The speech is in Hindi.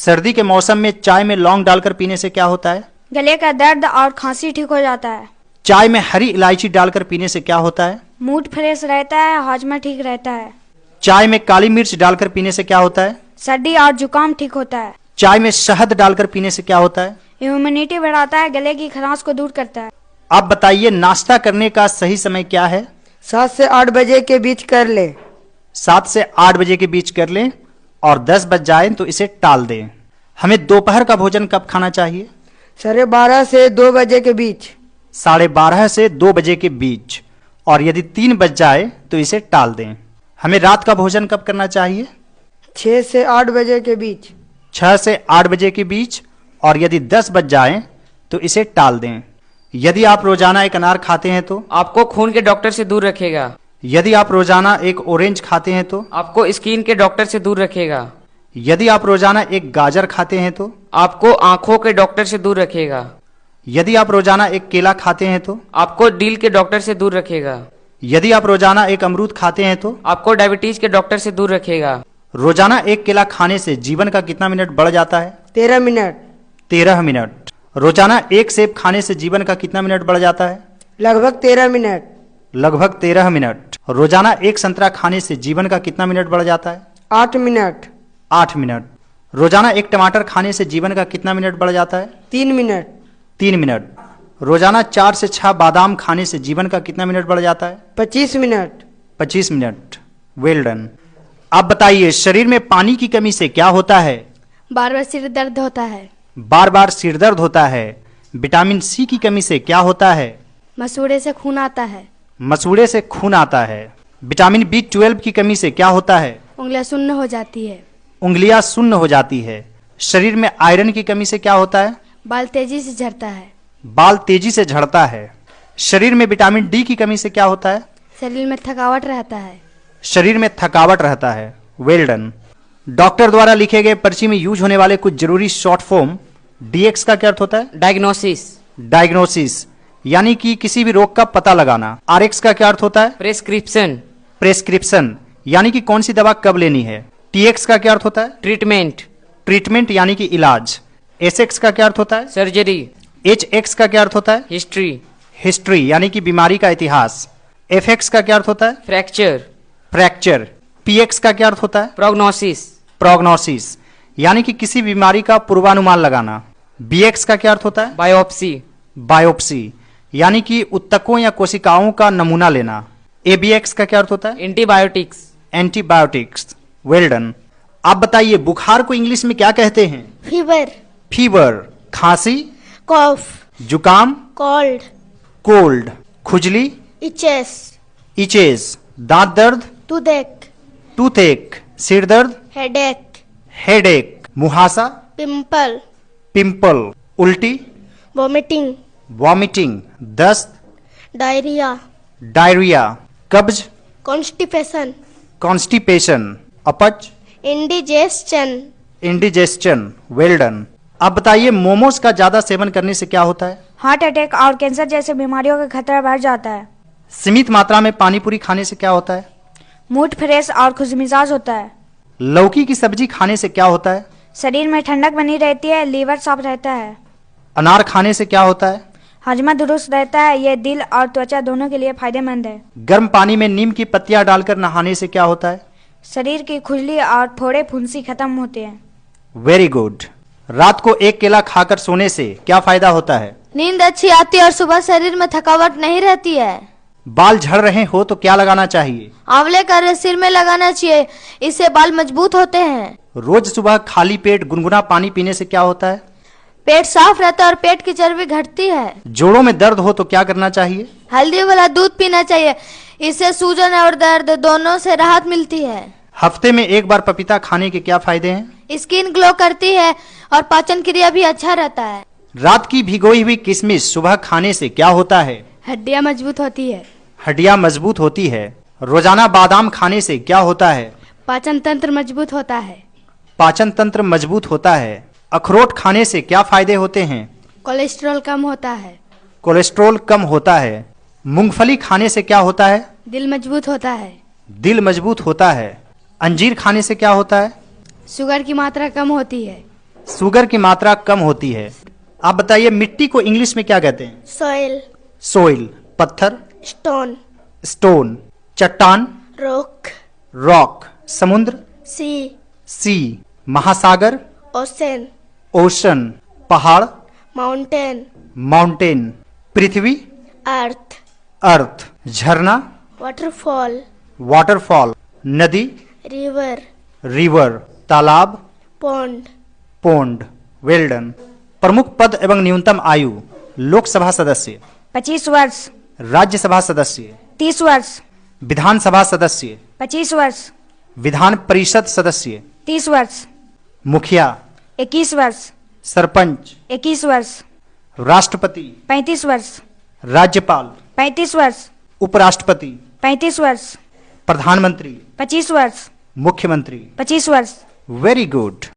सर्दी के मौसम में चाय में लौंग डालकर पीने से क्या होता है? गले का दर्द और खांसी ठीक हो जाता है। चाय में हरी इलायची डालकर पीने से क्या होता है? मूड फ्रेश रहता है, हाजमा ठीक रहता है। चाय में काली मिर्च डालकर पीने से क्या होता है? सर्दी और जुकाम ठीक होता है। चाय में शहद डालकर पीने से क्या होता है? इम्यूनिटी बढ़ाता है, गले की खराश को दूर करता है। आप बताइए नाश्ता करने का सही समय क्या है? 7 से 8 बजे के बीच कर ले। 7 से 8 बजे के बीच कर लें और 10 बज जाए तो इसे टाल दें। हमें दोपहर का भोजन कब खाना चाहिए? 12:30 से 2 बजे के बीच। 12:30 से 2 बजे के बीच, और यदि 3 बज जाए तो इसे टाल दें। हमें रात का भोजन कब करना चाहिए? 6 से 8 बजे के बीच। 6 से 8 बजे के बीच, और यदि 10 बज जाए तो इसे टाल दें। यदि आप रोजाना एक अनार खाते हैं तो आपको खून के डॉक्टर से दूर रखेगा। यदि आप रोजाना एक ऑरेंज खाते हैं तो आपको स्किन के डॉक्टर से दूर रखेगा। यदि आप रोजाना एक गाजर खाते हैं तो आपको आंखों के डॉक्टर से दूर रखेगा। यदि आप रोजाना एक केला खाते हैं तो आपको दिल के डॉक्टर से दूर रखेगा। यदि आप रोजाना एक अमरूद खाते हैं तो आपको डायबिटीज के डॉक्टर से दूर रखेगा। रोजाना एक केला खाने से जीवन का कितना मिनट बढ़ जाता है? 13 मिनट। 13 मिनट। रोजाना एक सेब खाने से जीवन का कितना मिनट बढ़ जाता है? लगभग 13 मिनट। लगभग 13 मिनट। रोजाना एक संतरा खाने से जीवन का कितना मिनट बढ़ जाता है? 8 मिनट। 8 मिनट। रोजाना एक टमाटर खाने से जीवन का कितना मिनट बढ़ जाता है? 3 मिनट। 3 मिनट। रोजाना 4 से 6 बादाम खाने से जीवन का कितना मिनट बढ़ जाता है? 25 मिनट। 25 मिनट। Well done. आप बताइए शरीर में पानी की कमी से क्या होता है? बार बार सिर दर्द होता है। बार बार सिर दर्द होता है। विटामिन सी की कमी से क्या होता है? मसूड़े से खून आता है। मसूड़े से खून आता है। विटामिन B12 की कमी से क्या होता है? उंगलियां सुन्न हो जाती है। उंगलियां सुन्न हो जाती है। शरीर में आयरन की कमी से क्या होता है? बाल तेजी से झड़ता है। बाल तेजी से झड़ता है। शरीर में विटामिन डी की कमी से क्या होता है? शरीर में थकावट रहता है। शरीर में थकावट रहता है। Well done. डॉक्टर द्वारा लिखे गए पर्ची में यूज होने वाले कुछ जरूरी शॉर्ट फॉर्म। DX का क्या अर्थ होता है? डायग्नोसिस। डायग्नोसिस यानी कि किसी भी रोग का पता लगाना। RX का क्या अर्थ होता है? प्रेस्क्रिप्शन। प्रेस्क्रिप्शन यानी कि कौन सी दवा कब लेनी है। TX का क्या अर्थ होता है? ट्रीटमेंट। ट्रीटमेंट यानी कि इलाज। SX का क्या अर्थ होता है? सर्जरी। HX का क्या अर्थ होता है? हिस्ट्री। हिस्ट्री यानी कि बीमारी का इतिहास। FX का क्या अर्थ होता है? फ्रैक्चर। फ्रैक्चर। PX का क्या अर्थ होता है? प्रोग्नोसिस। प्रोग्नोसिस यानी कि किसी बीमारी का पूर्वानुमान लगाना। BX का क्या अर्थ होता है? बायोप्सी। बायोप्सी यानी कि उत्तकों या कोशिकाओं का नमूना लेना। ABX का क्या अर्थ होता है? एंटीबायोटिक्स। एंटीबायोटिक्स। Well done. आप बताइए बुखार को इंग्लिश में क्या कहते हैं? फीवर। फीवर। खांसी। कॉफ। जुकाम। कोल्ड। कोल्ड। खुजली। इचेस। इचेस। दांत दर्द। टूथेक। टूथेक। सिर दर्द। हेडेक। हेडेक। मुहासा। पिंपल। पिंपल। उल्टी। वोमिटिंग। वॉमिटिंग। दस्त। डायरिया। डायरिया। कब्ज। कॉन्स्टिपेशन। कॉन्स्टिपेशन। अपच। इंडिजेशन। इंडिजेस्शन। Well done. आप बताइए मोमोज का ज्यादा सेवन करने से क्या होता है? हार्ट अटैक और कैंसर जैसे बीमारियों का खतरा बढ़ जाता है। सीमित मात्रा में पानी पूरी खाने से क्या होता है? मूड फ्रेश और खुशमिजाज होता है। लौकी की सब्जी खाने से क्या होता है? शरीर में ठंडक बनी रहती है, लीवर साफ रहता है। अनार खाने से क्या होता है? हजमा दुरुस्त रहता है, यह दिल और त्वचा दोनों के लिए फायदेमंद है। गर्म पानी में नीम की पत्तियां डालकर नहाने से क्या होता है? शरीर की खुजली और फोड़े फुंसी खत्म होते हैं। Very good. रात को एक केला खाकर सोने से क्या फायदा होता है? नींद अच्छी आती है और सुबह शरीर में थकावट नहीं रहती है। बाल झड़ रहे हो तो क्या लगाना चाहिए? आंवले का रस सिर में लगाना चाहिए, इससे बाल मजबूत होते हैं। रोज सुबह खाली पेट गुनगुना पानी पीने से क्या होता है? पेट साफ रहता है और पेट की चर्बी घटती है। जोड़ों में दर्द हो तो क्या करना चाहिए? हल्दी वाला दूध पीना चाहिए, इससे सूजन और दर्द दोनों से राहत मिलती है। हफ्ते में एक बार पपीता खाने के क्या फायदे हैं? स्किन ग्लो करती है और पाचन क्रिया भी अच्छा रहता है। रात की भिगोई हुई किशमिश सुबह खाने से क्या होता है? हड्डियां मजबूत होती है। हड्डियां मजबूत होती है। रोजाना बादाम खाने से क्या होता है? पाचन तंत्र मजबूत होता है। पाचन तंत्र मजबूत होता है। अखरोट खाने से क्या फायदे होते हैं? कोलेस्ट्रॉल कम होता है। कोलेस्ट्रॉल कम होता है। मूंगफली खाने से क्या होता है? दिल मजबूत होता है। दिल मजबूत होता है। अंजीर खाने से क्या होता है? शुगर की मात्रा कम होती है। शुगर की मात्रा कम होती है। आप बताइए मिट्टी को इंग्लिश में क्या कहते हैं? soil, सोइल पत्थर, stone, स्टोन चट्टान, rock, रॉक समुद्र, sea, सी महासागर, ocean, ओशन पहाड़, mountain, माउंटेन पृथ्वी, earth, अर्थ झरना, waterfall, वाटरफॉल नदी, river, रिवर तालाब, pond, पोंड। Well done. प्रमुख पद एवं न्यूनतम आयु लोकसभा सदस्य, 25 वर्ष, राज्यसभा सदस्य, 30 वर्ष, विधानसभा सदस्य, 25 वर्ष, विधान परिषद सदस्य, 30 वर्ष, मुखिया, 21 वर्ष, सरपंच, 21 वर्ष, राष्ट्रपति, 35 वर्ष, राज्यपाल, 35 वर्ष, उपराष्ट्रपति, 35 वर्ष, प्रधानमंत्री, 25 वर्ष, मुख्यमंत्री। 25 वर्ष। Very good.